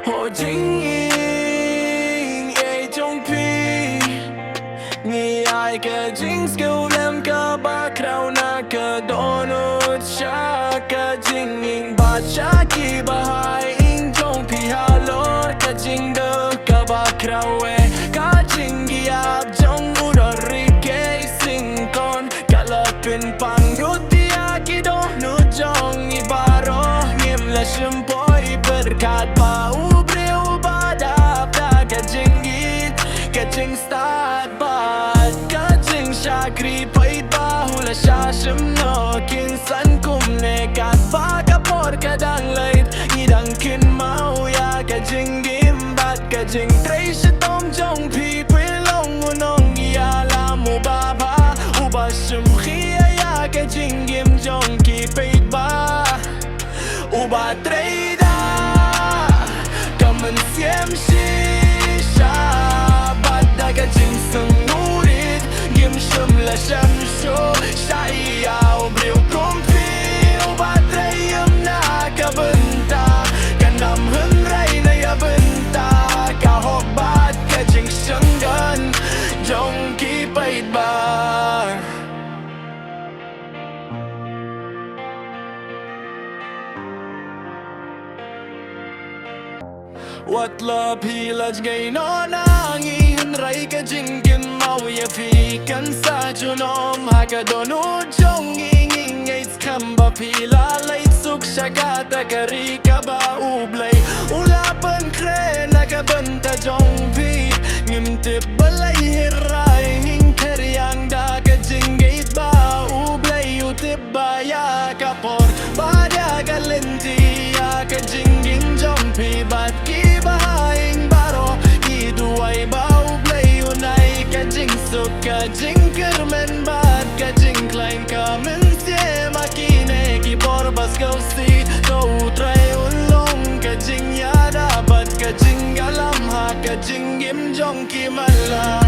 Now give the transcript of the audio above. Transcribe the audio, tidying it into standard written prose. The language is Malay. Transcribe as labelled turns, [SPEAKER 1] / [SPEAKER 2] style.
[SPEAKER 1] Ho Jing ai trong phi Nghĩ ai ka Jing skill lem ka ba krau na ka donut sha ka Jing ing ba cha ki ba hai ing trong phi halo ka Jing de ka ba krau ka Jing gi ap trong udari ke sing kon kalapin pang yutia ki do nu jong i baro ngim la shimpoi berkat pa ubreu badap da ka Jing git ka Jing start bad ka Jing shakri pait ba hula shashim no kin san kum ne kat ba ka por ka dang lait idang kin mau ya ka Jing gim bat ka Jing tray shitom jong pi pilong unong ya la mu ba ba uba shim khia ya ka Jing gim jong ki pait ba uba tray da kaman siem shisha bat da ka Jing sung murit gim shum la sham sho shai ya ubriu kumpi uba tray yum na ka benta kanam hun rai na ya benta ka hok bat ka Jing shung gun jong ki pait ba What la pilaj gay no nangi hun rai ka Jing kin mau ya fi kan sa junom ha ka donu jong ing it's kam ba pila lait suk shagata kari ka ba ublay ulapan kre na ka banta jong pi ngim tip balay hiray ing karyang da ka Jing gate ba ublay utip ba ya ka por ba da ka lenti ya ka Jing ing jong pi bat ki bahaing baro iduay bau play unay ka Jing suk ka Jing kermen bat ka Jing klein ka men sie makine ki por bas kau si kau try ulong ka Jing ya dapat ka Jing galam ha ka Jing gim jong ki mala